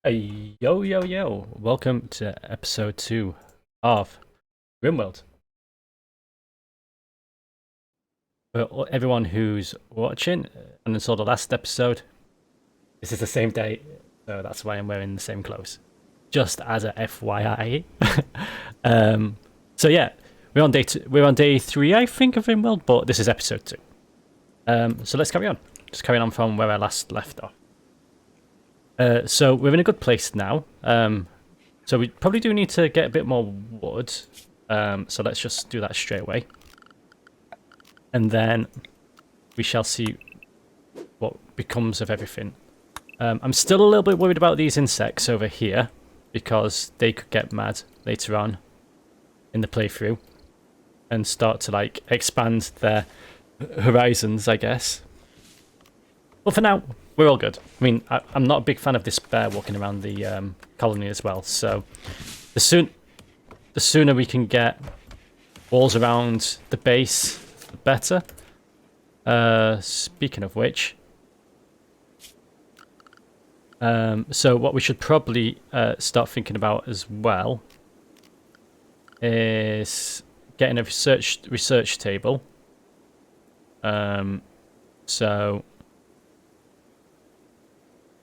Yo, yo, yo. Welcome to episode 2 of Rimworld. For everyone who's watching and then saw the last episode, this is the same day, so that's why I'm wearing the same clothes. Just as a FYI. So yeah, we're on day 3, I think, of Rimworld, but this is episode 2. So let's carry on. Just carrying on from where I last left off. So we're in a good place now. So we probably do need to get a bit more wood. So let's just do that straight away. And then we shall see what becomes of everything. I'm still a little bit worried about these insects over here, because they could get mad later on in the playthrough and start to like expand their horizons, I guess. But for now, we're all good. I mean, I'm not a big fan of this bear walking around the colony as well, so the sooner we can get walls around the base, the better. Speaking of which, so what we should probably start thinking about as well is getting a research table. So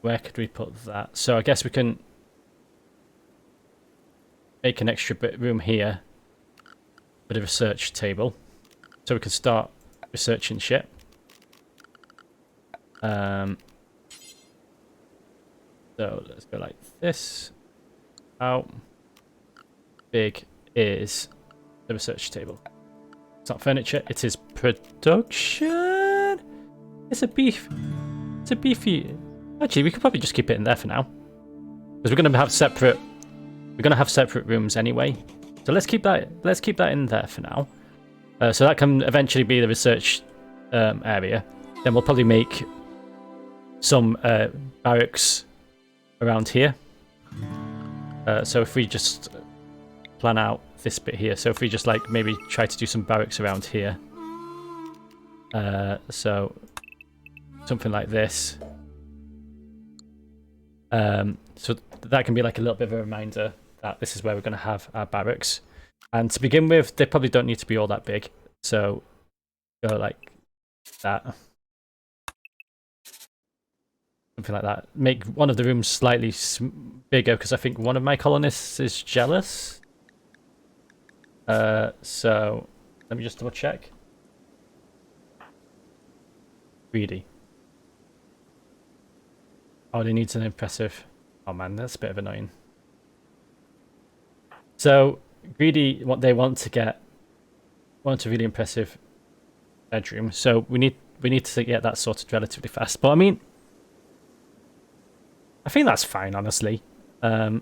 where could we put that? So I guess we can make an extra bit room here with a research table, so we can start researching shit. So let's go like this. How big is the research table? It's not furniture, it is production. It's a beefy. Actually, we could probably just keep it in there for now, because we're gonna have separate rooms anyway. So let's keep that in there for now. So that can eventually be the research area. Then we'll probably make some barracks around here. So if we just plan out this bit here, so if we just like maybe try to do some barracks around here, so something like this. So that can be like a little bit of a reminder that this is where we're going to have our barracks. And to begin with, they probably don't need to be all that big. So go like that. Something like that. Make one of the rooms slightly bigger, because I think one of my colonists is jealous. So let me just double check. Greedy. Oh, they need an impressive... Oh man, that's a bit of annoying. So, Greedy, what they want a really impressive bedroom. So we need to get that sorted relatively fast. But I mean, I think that's fine, honestly. I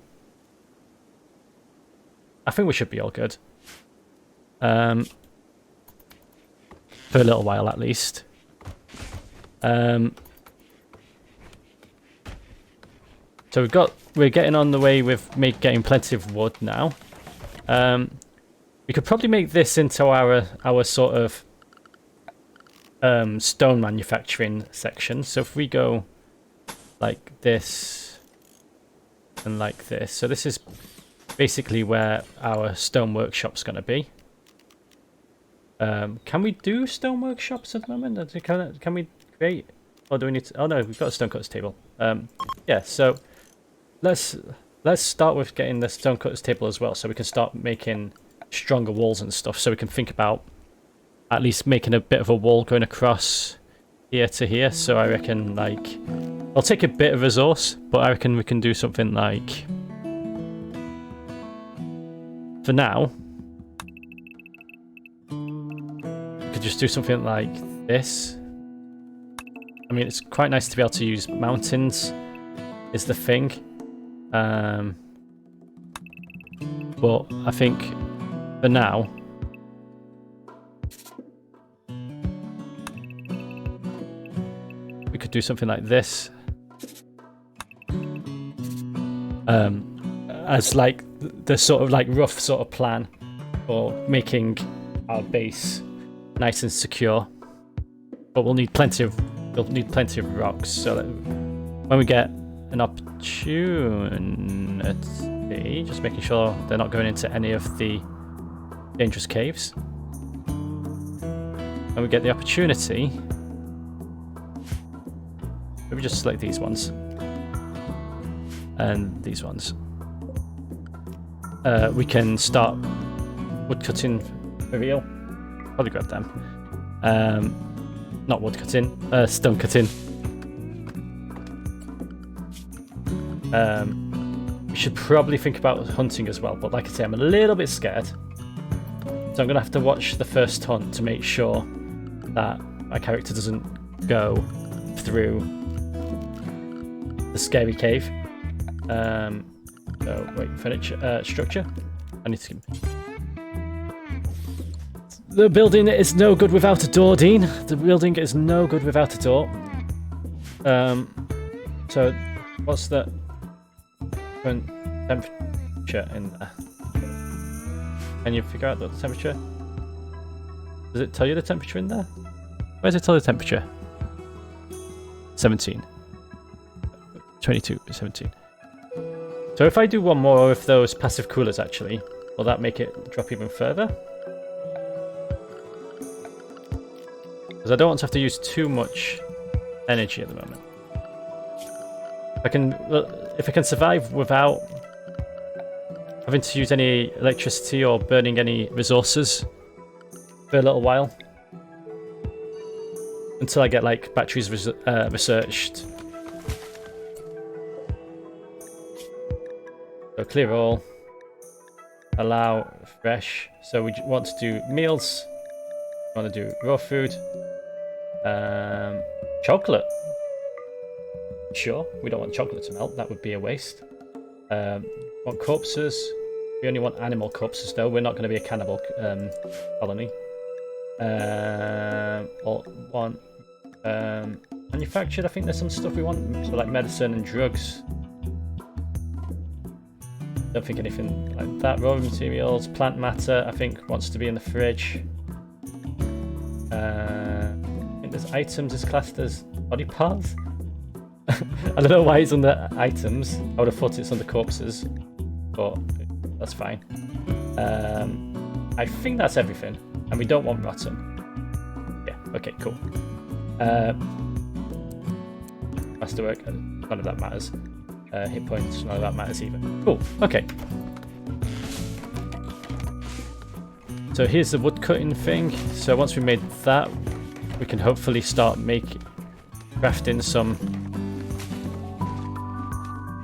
think we should be all good. For a little while at least. So we're getting on the way with getting plenty of wood now. We could probably make this into our sort of stone manufacturing section. So if we go like this and like this, so this is basically where our stone workshop's going to be. Can we do stone workshops at the moment? Can we create? Or do we need to? Oh no, we've got a stone cutters table. Yeah, so let's start with getting the stone cutters table as well, so we can start making stronger walls and stuff. So we can think about at least making a bit of a wall going across here to here. So I reckon like I'll take a bit of resource, but I reckon we can do something like, for now, we could just do something like this. I mean, it's quite nice to be able to use mountains, is the thing. But I think for now, we could do something like this. As like the sort of like rough sort of plan for making our base nice and secure. But we'll need plenty of rocks, so that when we get an opportunity. Just making sure they're not going into any of the dangerous caves. And we get the opportunity. Maybe just select these ones. And these ones. We can start woodcutting reveal. Probably grab them. Not woodcutting, stone cutting. We should probably think about hunting as well, but like I say, I'm a little bit scared. So I'm going to have to watch the first hunt to make sure that my character doesn't go through the scary cave. So wait, furniture, structure. I need to. The building is no good without a door, Dean. The building is no good without a door. So what's the current temperature in there? Can you figure out the temperature? Does it tell you the temperature in there? Where does it tell the temperature? 17. 22, 17. So if I do one more of those passive coolers, actually, will that make it drop even further? Because I don't want to have to use too much energy at the moment. If I can survive without having to use any electricity or burning any resources for a little while, until I get like batteries researched. So clear all, allow fresh. So we want to do meals. We want to do raw food. Chocolate. Sure, we don't want chocolate to melt. That would be a waste. Want corpses. We only want animal corpses though. We're not going to be a cannibal colony. Or want manufactured. I think there's some stuff we want, so like medicine and drugs. Don't think anything like that. Raw materials, plant matter. I think wants to be in the fridge. I think there's items is classed as body parts. I don't know why it's under items. I would have thought it's under corpses, but that's fine. I think that's everything, and we don't want rotten. Yeah. Okay. Cool. Masterwork. None of that matters. Hit points. None of that matters either. Cool. Okay. So here's the wood cutting thing. So once we made that, we can hopefully start crafting some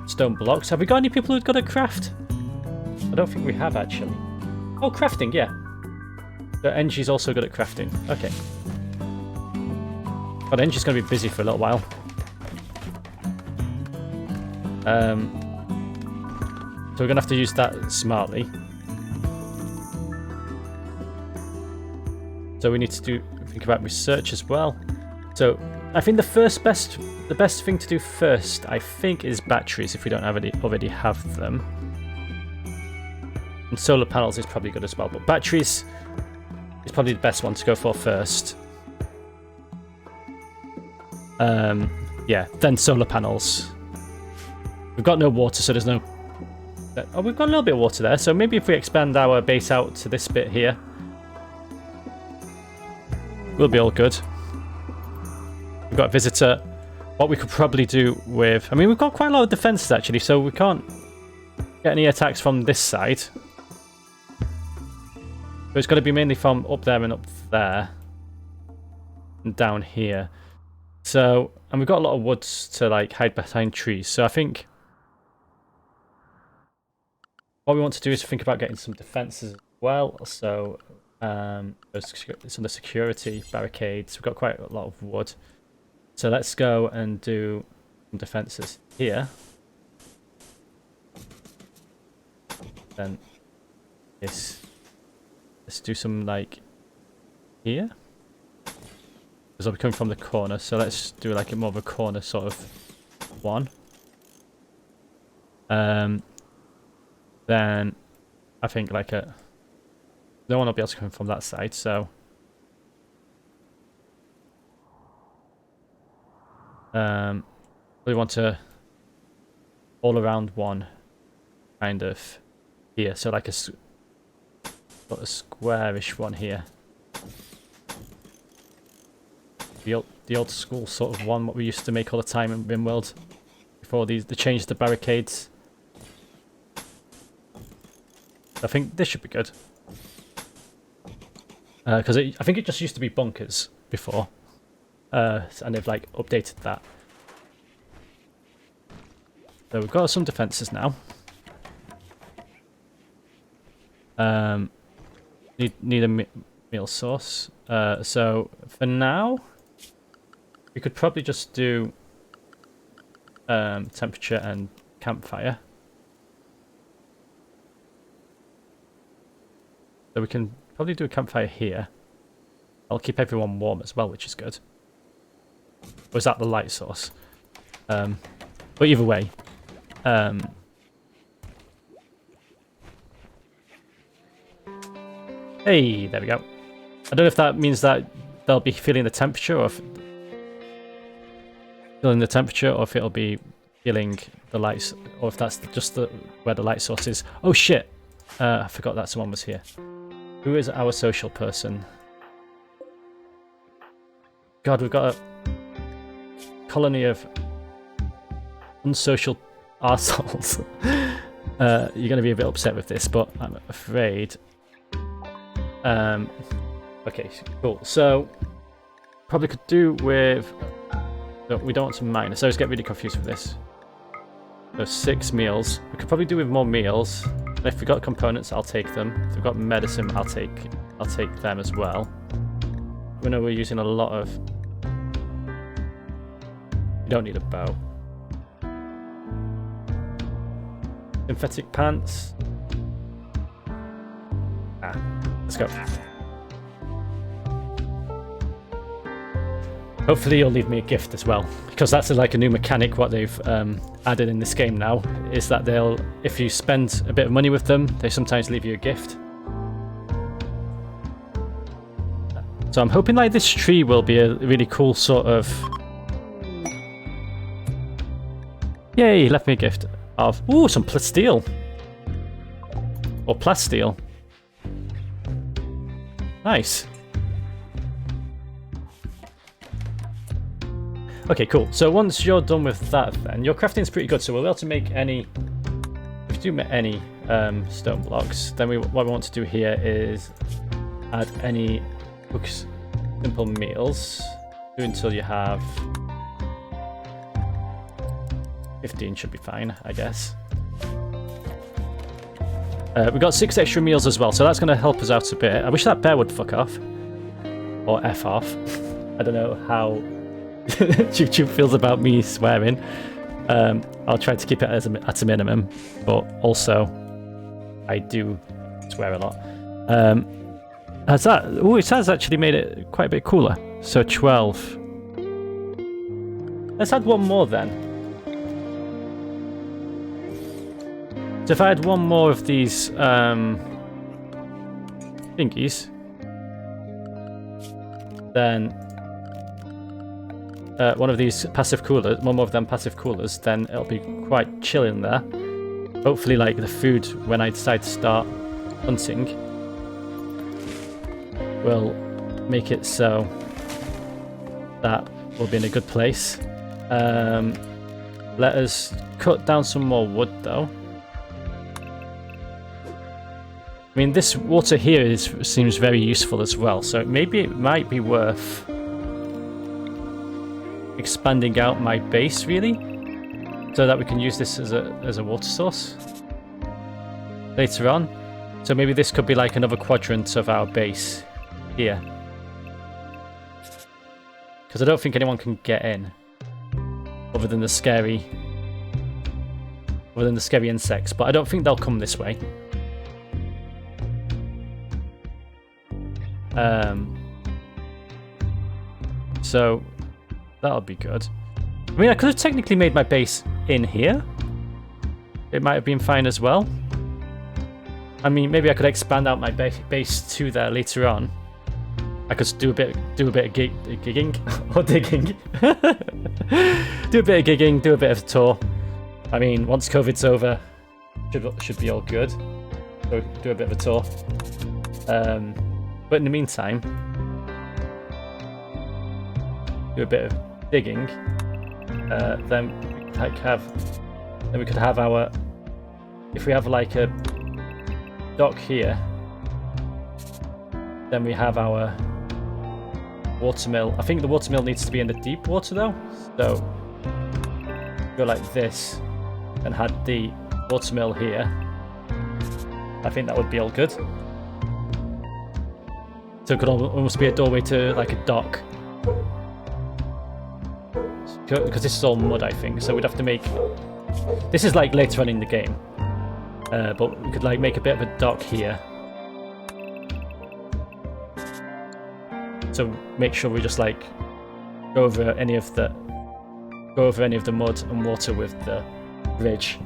stone blocks. Have we got any people who've got a craft? I don't think we have actually. Oh, crafting, yeah. So Engie's also good at crafting. Okay. God, Engie's going to be busy for a little while. So we're going to have to use that smartly. So we need to think about research as well. So I think the best thing to do first, I think, is batteries if we don't already have them. And solar panels is probably good as well, but batteries is probably the best one to go for first. Yeah, then solar panels. We've got no water, so there's no... Oh, we've got a little bit of water there, so maybe if we expand our base out to this bit here, we'll be all good. We've got a visitor. What we could probably do with... I mean, we've got quite a lot of defenses, actually, so we can't get any attacks from this side. But it's got to be mainly from up there and up there. And down here. So, and we've got a lot of woods to, like, hide behind trees. So I think... what we want to do is think about getting some defenses as well. So, it's under security, barricades. We've got quite a lot of wood. So let's go and do some defenses here. Then this. Let's do some like here. Because I'll be coming from the corner. So let's do like a more of a corner sort of one. Then I think like no one will be able to come from that side, so we want to all around one kind of here. So like a squarish one here. The old school sort of one, what we used to make all the time in Rimworld before they changed the barricades. I think this should be good. Because I think it just used to be bunkers before. And they've like updated that. So we've got some defences now. Need a meal source. So for now, we could probably just do temperature and campfire. So we can probably do a campfire here. I'll keep everyone warm as well, which is good. Or is that the light source? But either way. Hey, there we go. I don't know if that means that they'll be feeling the temperature, or if it'll be feeling the lights, or if that's just where the light source is. Oh shit! I forgot that someone was here. Who is our social person? God, we've got a colony of unsocial arseholes. You're going to be a bit upset with this, but I'm afraid. Okay, cool. So, probably could do with... No, we don't want some miners. I always get really confused with this. So 6 meals. We could probably do with more meals. If we've got components, I'll take them. If we've got medicine, I'll take them as well. We know we're using a lot of... You don't need a bow. Synthetic pants. Let's go. Hopefully you'll leave me a gift as well, because that's like a new mechanic what they've added in this game now, is that they'll, if you spend a bit of money with them, they sometimes leave you a gift. So I'm hoping like this tree will be a really cool sort of... Yay, he left me a gift of... Ooh, some steel. Or plasteel. Nice. Okay, cool. So once you're done with that, then your crafting's pretty good. So we'll be able to make any. If we do make any stone blocks, then what we want to do here is add any cooks simple meals. Do until you have 15 should be fine, I guess. We've got 6 extra meals as well, so that's going to help us out a bit. I wish that bear would fuck off. Or F off. I don't know how YouTube feels about me swearing. I'll try to keep it at a minimum, but also I do swear a lot. Has that... Oh, it has actually made it quite a bit cooler. So 12. Let's add one more then. So if I had one more of these thingies, then one of these passive coolers, one more of them passive coolers, then it'll be quite chill in there. Hopefully, like the food when I decide to start hunting will make it so that we'll be in a good place. Let us cut down some more wood though. I mean, this water here seems very useful as well, so maybe it might be worth expanding out my base, really, so that we can use this as a water source later on. So maybe this could be like another quadrant of our base here, because I don't think anyone can get in other than the scary insects, but I don't think they'll come this way. So that'll be good. I mean, I could have technically made my base in here. It might have been fine as well. I mean, maybe I could expand out my base to there later on. I could do a bit of gigging or digging. Do a bit of gigging, do a bit of tour, I mean, once COVID's over, should be all good. So do a bit of a tour. But in the meantime, do a bit of digging. Then we could have our. If we have like a dock here, then we have our watermill. I think the watermill needs to be in the deep water though. So go like this and had the watermill here. I think that would be all good. So it could almost be a doorway to like a dock. Because this is all mud, I think. So we'd have to make... This is like later on in the game. But we could like make a bit of a dock here. So make sure we just like go over any of the mud and water with the bridge.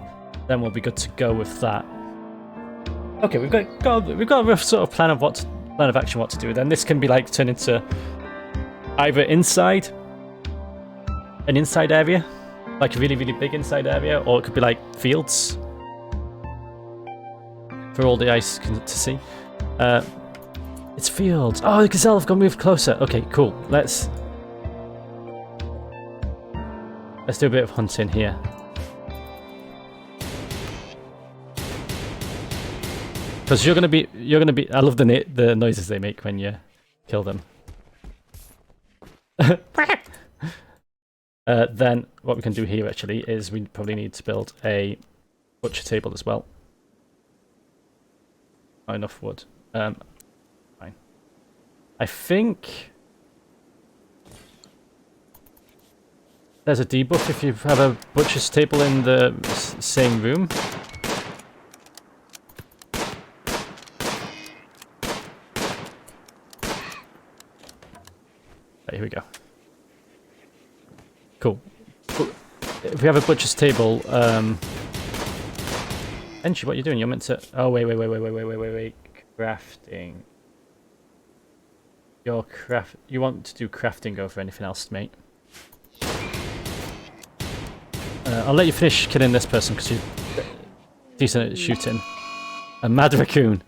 Then we'll be good to go with that. Okay, we've got a rough sort of plan of action what to do. Then this can be like turned into either an inside area, like a really, really big inside area, or it could be like fields for all the eyes to see. It's fields. Oh, the gazelle have moved closer. Okay, cool. Let's do a bit of hunting here. Because you're gonna be. I love the noises they make when you kill them. Then what we can do here actually is we probably need to build a butcher table as well. Not enough wood. Fine. I think there's a debuff if you have a butcher's table in the same room. Right, here we go. Cool. If we have a butcher's table, Enchi, what are you doing? You're meant to. Oh wait. Crafting. You want to do crafting over anything else, mate? I'll let you finish killing this person because you're decent at shooting. A mad raccoon.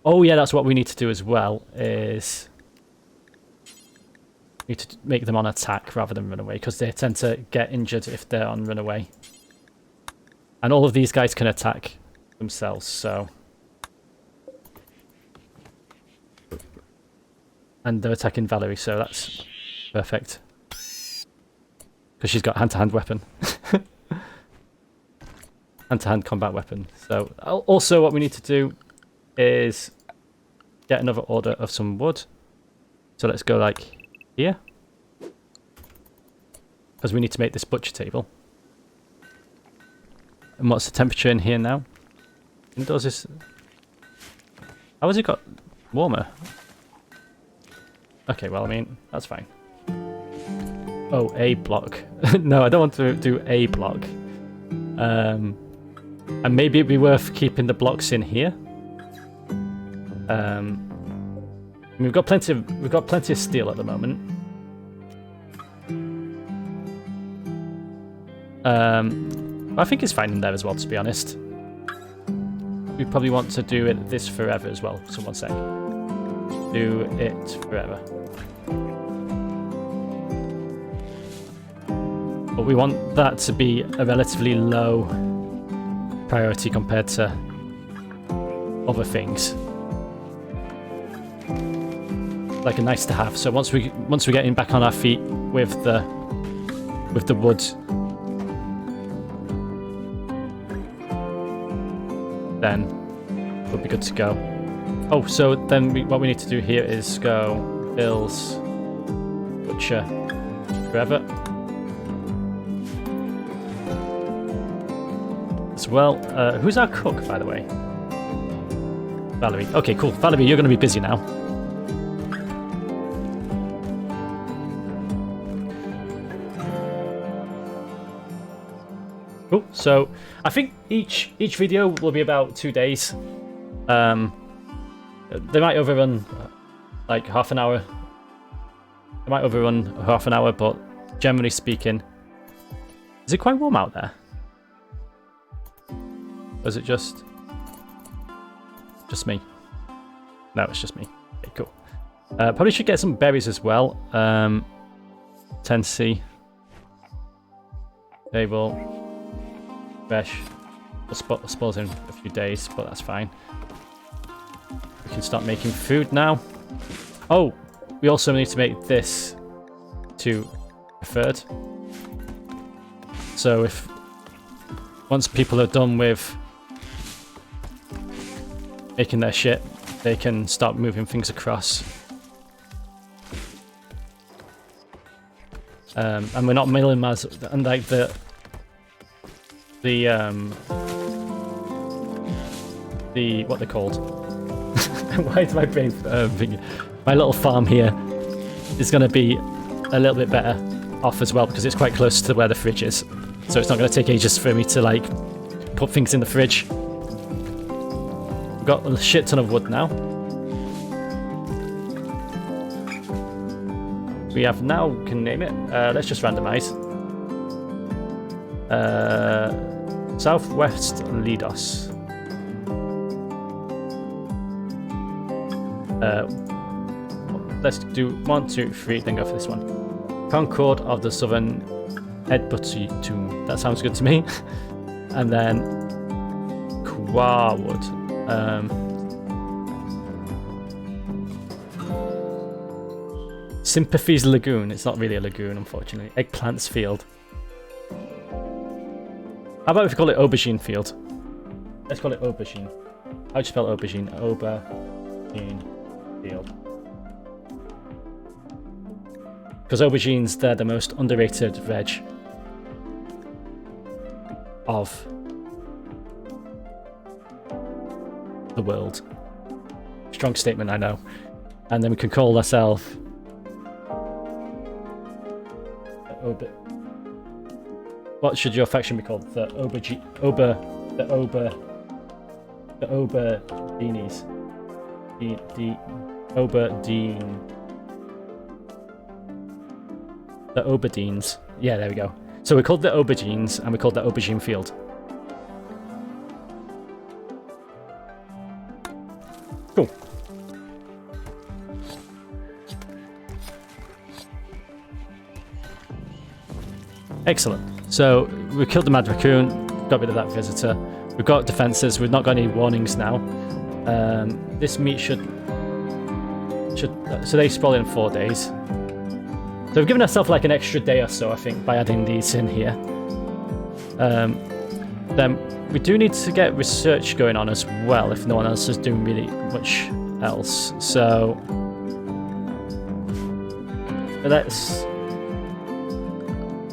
Oh yeah, that's what we need to do as well. Is need to make them on attack rather than run away because they tend to get injured if they're on run away. And all of these guys can attack themselves, so. And they're attacking Valerie, so that's perfect. Because she's got hand-to-hand weapon. Hand-to-hand combat weapon. So also what we need to do is get another order of some wood. So let's go like here. Because we need to make this butcher table. And what's the temperature in here now? And does this... How has it got warmer? Okay, well, I mean, that's fine. Oh, a block. No, I don't want to do a block. And maybe it'd be worth keeping the blocks in here. We've got plenty of steel at the moment. I think it's fine in there as well, to be honest. We probably want to do this forever as well. So 1 sec. Do it forever. But we want that to be a relatively low priority compared to other things. Like a nice to have. So once we're getting back on our feet with the wood, then we'll be good to go. Oh, so then what we need to do here is go Bill's butcher forever. As well, who's our cook, by the way? Valerie. Okay, cool. Valerie, you're going to be busy now. Cool. So I think each video will be about 2 days. They might overrun like half an hour. They might overrun half an hour, but generally speaking, is it quite warm out there? Or is it just me? No, it's just me. Okay, cool. Probably should get some berries as well. 10C. Table. Fresh. We'll spoil in a few days, but that's fine. We can start making food now. Oh, we also need to make this to preferred. So if once people are done with making their shit, they can start moving things across. And we're not milling as unlike the what they're called. Why is my brain thinking? My little farm here is going to be a little bit better off as well because it's quite close to where the fridge is. So it's not going to take ages for me to like put things in the fridge. We've got a shit ton of wood now. We have now, can name it. Let's just randomize. Southwest Ledos. Let's do 1, 2, 3, then go for this one. Concord of the Southern Edbutty Tomb. That sounds good to me. And then Quarwood. Sympathies Lagoon. It's not really a lagoon, unfortunately. Eggplants Field. How about if we call it Aubergine Field? Let's call it Aubergine. How do you spell aubergine? Aubergine Field. Because aubergines, they're the most underrated veg of the world. Strong statement, I know. And then we can call ourselves what should your faction be called? The Aubergines. The Aubergines. Yeah, there we go. So we called the Aubergines and we called the Aubergine Field. Cool. Excellent. So we killed the Mad Raccoon, got rid of that visitor. We've got defenses, we've not got any warnings now. This meat should so they sprawl in 4 days. So we've given ourselves like an extra day or so, I think, by adding these in here. Then we do need to get research going on as well, if no one else is doing really much else. So let's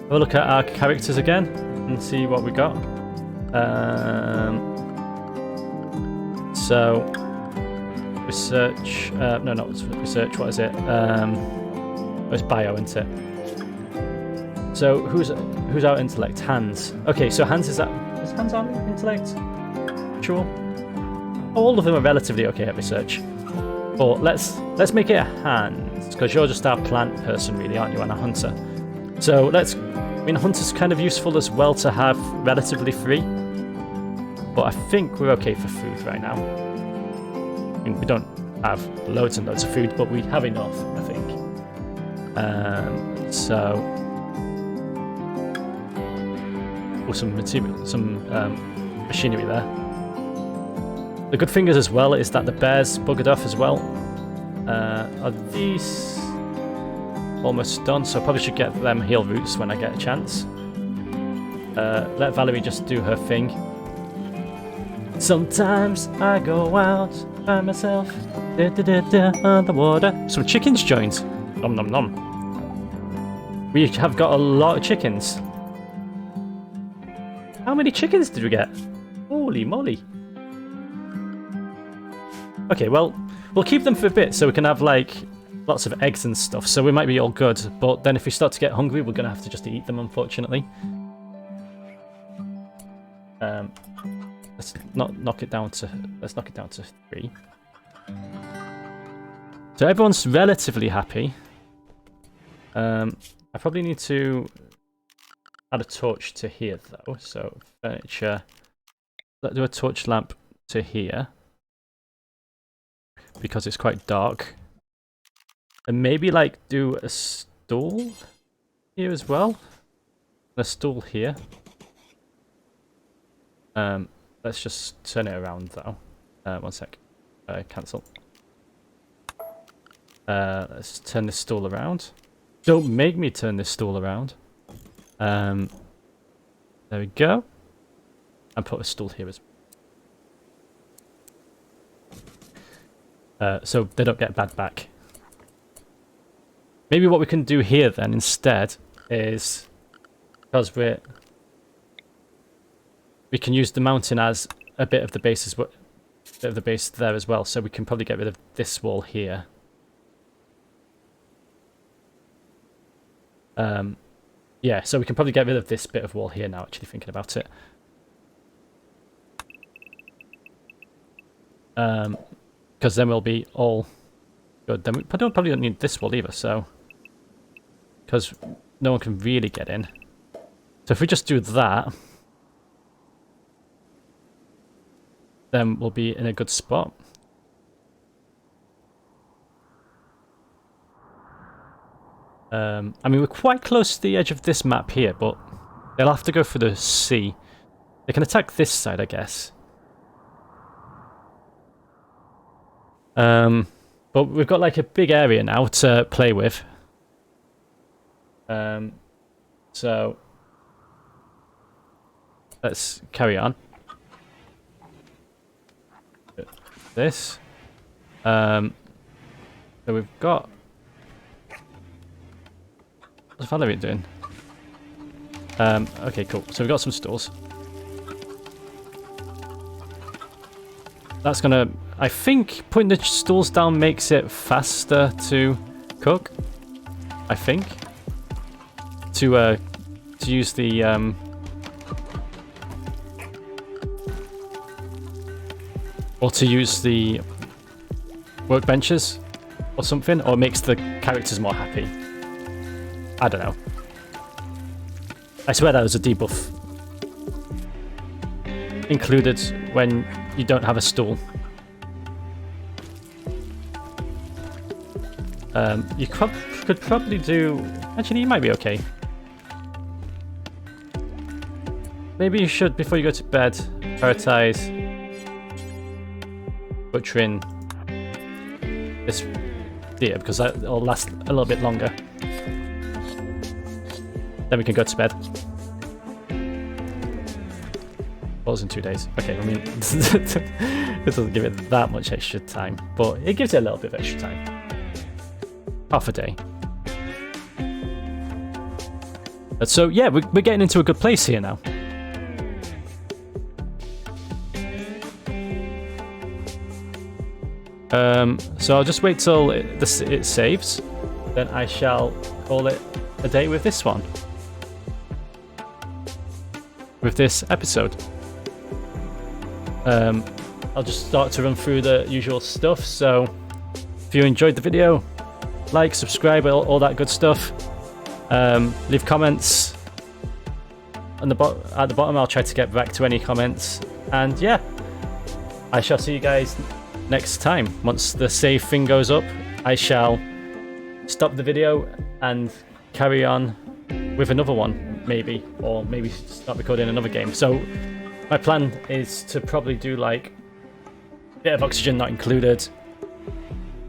have a look at our characters again and see what we got. So research. No, not research. What is it? It's bio, isn't it? So who's our intellect? Hans. Okay, so Hans is Hans our intellect? Sure. All of them are relatively okay at research. But let's make it a Hans, because you're just our plant person, really, aren't you? And a hunter. So I mean, hunter's kind of useful as well to have relatively free. But I think we're okay for food right now. I mean, we don't have loads and loads of food, but we have enough, I think. So some material, some machinery there. The good thing is as well is that the bears buggered off as well. Are these almost done? So I probably should get them heal roots when I get a chance. Let Valerie just do her thing. Sometimes I go out by myself on the water. Some chickens joined. Nom nom nom. We have got a lot of chickens. How many chickens did we get? Holy moly. Okay, well, we'll keep them for a bit so we can have, like, lots of eggs and stuff. So we might be all good. But then if we start to get hungry, we're going to have to just eat them, unfortunately. Let's knock it down to 3. So everyone's relatively happy. I probably need to add a torch to here, though. So furniture, Let's do a torch lamp to here. Because it's quite dark. And maybe like do a stool here as well. A stool here. Let's just turn it around though. One sec. Cancel. Let's turn this stool around. Don't make me turn this stool around. There we go. And put a stool here as well. So they don't get bad back. Maybe what we can do here then instead is, because we can use the mountain as a bit of the base there as well. So we can probably get rid of this wall here. Yeah, so we can probably get rid of this bit of wall here now. Actually thinking about it. Because then we'll be all good. Then we probably don't need this wall either, so because no one can really get in. So if we just do that, then we'll be in a good spot. I mean, we're quite close to the edge of this map here, but they'll have to go for the sea. They can attack this side, I guess. But we've got like a big area now to play with. So let's carry on. This. So we've got. What's Valerie doing? Okay, cool. So we've got some stools. That's gonna. I think putting the stools down makes it faster to cook. I think. To use the or to use the workbenches or something, or it makes the characters more happy. I don't know. I swear that was a debuff included when you don't have a stool. You could probably do. Actually, you might be okay. Maybe you should, before you go to bed, prioritize butchering this deer, because that'll last a little bit longer. Then we can go to bed. Falls in 2 days. Okay, I mean, it doesn't give it that much extra time, but it gives it a little bit of extra time. Half a day. So yeah, we're getting into a good place here now. So I'll just wait till it saves, then I shall call it a day with this one. With this episode. I'll just start to run through the usual stuff, so if you enjoyed the video, like, subscribe, all that good stuff. Leave comments at the bottom. I'll try to get back to any comments, and yeah, I shall see you guys next time. Once the save thing goes up, I shall stop the video and carry on with another one, maybe, or maybe start recording another game. So my plan is to probably do like a bit of Oxygen Not Included.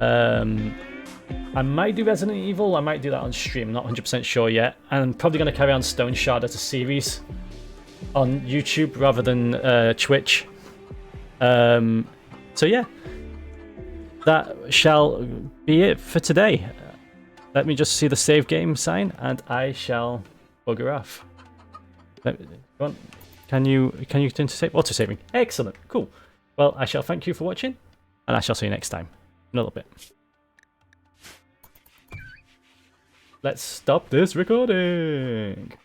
I might do Resident Evil. I might do that on stream. I'm not 100% sure yet. And I'm probably going to carry on Stone Shard as a series on YouTube rather than Twitch. So yeah, that shall be it for today. Let me just see the save game sign, and I shall bugger off. Can you turn to save? Auto saving. Excellent. Cool. Well, I shall thank you for watching, and I shall see you next time in a little bit. Let's stop this recording.